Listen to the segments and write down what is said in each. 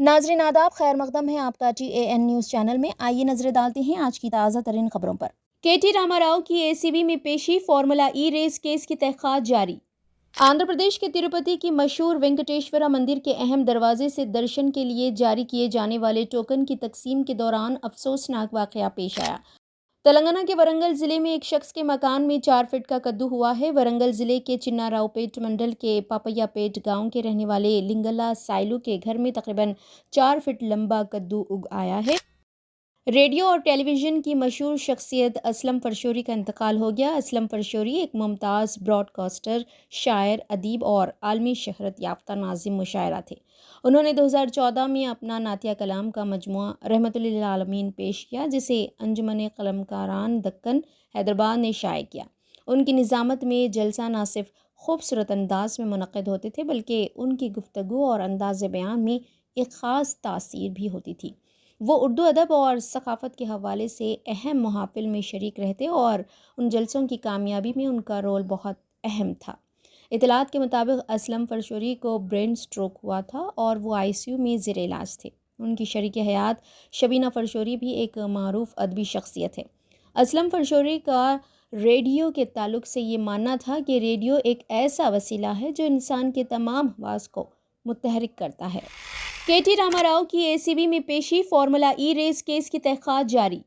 ناظرین آداب، خیر مقدم ہے آپ کا TAN نیوز چینل میں۔ آئیے نظر ڈالتے ہیں آج کی تازہ ترین خبروں پر۔ KT راما راؤ کی ACB میں پیشی، فارمولا ای ریس کیس کی تحقیقات جاری۔ آندھرا پردیش کے تروپتی کی مشہور وینکٹیشورا مندر کے اہم دروازے سے درشن کے لیے جاری کیے جانے والے ٹوکن کی تقسیم کے دوران افسوسناک واقعہ پیش آیا۔ تلنگانہ کے ورنگل ضلع میں ایک شخص کے مکان میں 4 فٹ کا کدو ہوا ہے۔ ورنگل ضلع کے چنا راؤ پیٹ منڈل کے پاپیا پیٹ گاؤں کے رہنے والے لنگلا سائلو کے گھر میں تقریباً 4 فٹ لمبا کدو اگ آیا ہے۔ ریڈیو اور ٹیلی ویژن کی مشہور شخصیت اسلم فرشوری کا انتقال ہو گیا۔ اسلم فرشوری ایک ممتاز براڈ کاسٹر، شاعر، ادیب اور عالمی شہرت یافتہ ناظم مشاعرہ تھے۔ انہوں نے 2014 میں اپنا نعتیہ کلام کا مجموعہ رحمت للعالمین پیش کیا، جسے انجمن قلمکاران دکن حیدرآباد نے شائع کیا۔ ان کی نظامت میں جلسہ نہ صرف خوبصورت انداز میں منعقد ہوتے تھے بلکہ ان کی گفتگو اور انداز بیان میں ایک خاص تاثیر بھی ہوتی تھی۔ وہ اردو ادب اور ثقافت کے حوالے سے اہم محافل میں شریک رہتے اور ان جلسوں کی کامیابی میں ان کا رول بہت اہم تھا۔ اطلاعات کے مطابق اسلم فرشوری کو برین سٹروک ہوا تھا اور وہ ICU میں زیر علاج تھے۔ ان کی شریک حیات شبینہ فرشوری بھی ایک معروف ادبی شخصیت ہے۔ اسلم فرشوری کا ریڈیو کے تعلق سے یہ ماننا تھا کہ ریڈیو ایک ایسا وسیلہ ہے جو انسان کے تمام حواس کو متحرک کرتا ہے۔ KT راما راؤ کی ACB میں پیشی، فارمولا ای ریس کیس کی تحقیقات جاری۔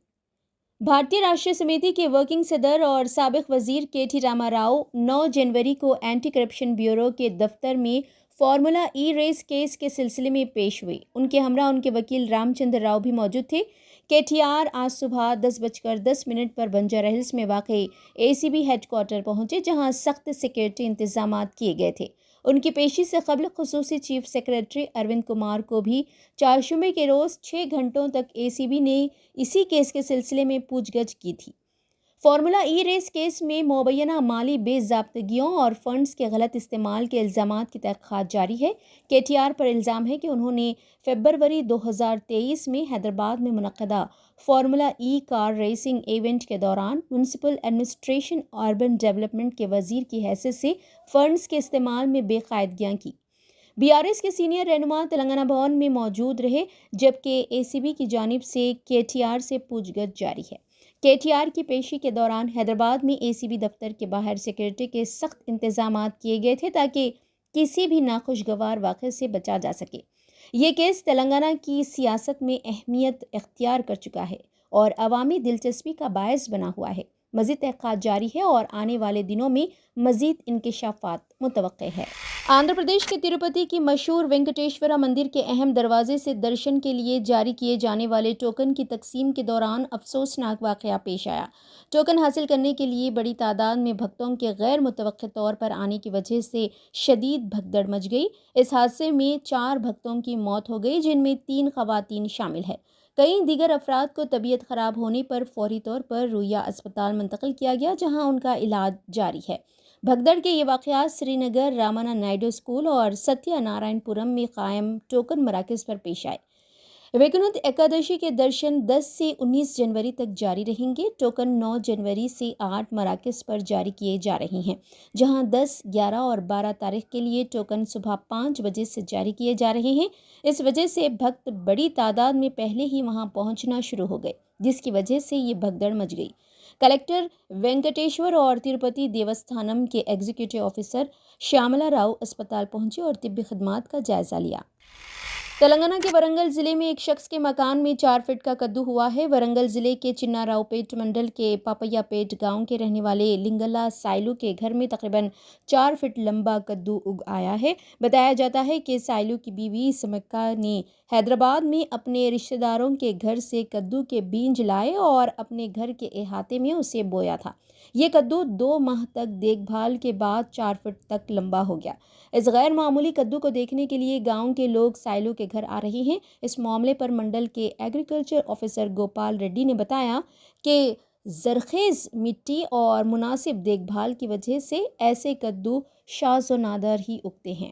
بھارتیہ راشٹریہ سمیتی کے ورکنگ صدر اور سابق وزیر KT راما راؤ 9 جنوری کو اینٹی کرپشن بیورو کے دفتر میں فارمولا ای ریس کیس کے سلسلے میں پیش ہوئے۔ ان کے ہمراہ ان کے وکیل رام چندر راؤ بھی موجود تھے۔ KTR آج صبح 10:10 پر بنجارہ ہلز میں واقع ACB ہیڈ کوارٹر پہنچے، جہاں سخت سیکورٹی انتظامات کیے گئے تھے۔ ان کی پیشی سے قبل خصوصی چیف سیکریٹری اروند کمار کو بھی چہارشنبے کے روز 6 گھنٹوں تک ACB نے اسی کیس کے سلسلے میں پوچھ گچھ کی تھی۔ فارمولا ای ریس کیس میں مبینہ مالی بے ضابطگیوں اور فنڈز کے غلط استعمال کے الزامات کی تحقیقات جاری ہے۔ KTR پر الزام ہے کہ انہوں نے فروری 2023 میں حیدرآباد میں منعقدہ فارمولا ای کار ریسنگ ایونٹ کے دوران میونسپل ایڈمنسٹریشن اربن ڈیولپمنٹ کے وزیر کی حیثیت سے فنڈز کے استعمال میں بے قاعدگیاں کی۔ BRS کے سینئر رہنما تلنگانہ بھون میں موجود رہے، جبکہ ACB کی جانب سے KTR سے پوچھ گچھ جاری ہے۔ KTR کی پیشی کے دوران حیدرآباد میں ACB دفتر کے باہر سیکورٹی کے سخت انتظامات کیے گئے تھے تاکہ کسی بھی ناخوشگوار واقعے سے بچا جا سکے۔ یہ کیس تلنگانہ کی سیاست میں اہمیت اختیار کر چکا ہے اور عوامی دلچسپی کا باعث بنا ہوا ہے۔ مزید تحقیقات جاری ہے اور آنے والے دنوں میں مزید انکشافات متوقع ہے۔ آندھرا پردیش کے تروپتی کی مشہور وینکٹیشورا مندر کے اہم دروازے سے درشن کے لیے جاری کیے جانے والے ٹوکن کی تقسیم کے دوران افسوسناک واقعہ پیش آیا۔ ٹوکن حاصل کرنے کے لیے بڑی تعداد میں بھکتوں کے غیر متوقع طور پر آنے کی وجہ سے شدید بھگدڑ مچ گئی۔ اس حادثے میں 4 بھکتوں کی موت ہو گئی، جن میں 3 خواتین شامل ہیں۔ کئی دیگر افراد کو طبیعت خراب ہونے پر فوری طور پر رویا اسپتال منتقل کیا گیا، جہاں ان کا علاج جاری ہے۔ بھگدڑ کے یہ واقعات سری نگر رامانا نائیڈو اسکول اور ستیہ نارائن پورم میں قائم ٹوکن مراکز پر پیش آئے۔ ویکنت ایکادشی کے درشن 10 سے 19 جنوری تک جاری رہیں گے۔ ٹوکن 9 جنوری سے 8 مراکز پر جاری کیے جا رہے ہیں، جہاں 10، 11 اور 12 تاریخ کے لیے ٹوکن صبح 5 بجے سے جاری کیے جا رہے ہیں۔ اس وجہ سے بھکت بڑی تعداد میں پہلے ہی وہاں پہنچنا شروع ہو گئے، جس کی وجہ سے یہ بھگدڑ مچ گئی۔ کلکٹر وینکٹیشور اور تروپتی دیوستھانم کے ایگزیکٹو آفیسر شیاملا راؤ اسپتال پہنچے اور طبی خدمات کا جائزہ لیا۔ تلنگانہ کے ورنگل ضلع میں ایک شخص کے مکان میں 4 فٹ کا کدو ہوا ہے۔ ورنگل ضلع کے چنا راؤ پیٹ منڈل کے پاپیا پیٹ گاؤں کے رہنے والے لنگلا سائلو کے گھر میں تقریباً 4 فٹ لمبا کدو اگ آیا ہے۔ بتایا جاتا ہے کہ سائلو کی بیوی سمکا نے حیدرآباد میں اپنے رشتہ داروں کے گھر سے کدو کے بیج لائے اور اپنے گھر کے احاطے میں اسے بویا تھا۔ یہ کدو 2 ماہ تک دیکھ بھال کے بعد 4 فٹ تک لمبا ہو گیا۔ اس غیر معمولی کدو کو دیکھنے کے لیے گاؤں کے لوگ سائلو کے گھر آ رہے ہیں۔ اس معاملے پر منڈل کے ایگریکلچر آفیسر گوپال ریڈی نے بتایا کہ زرخیز مٹی اور مناسب دیکھ بھال کی وجہ سے ایسے کدو شاذ و نادر ہی اگتے ہیں۔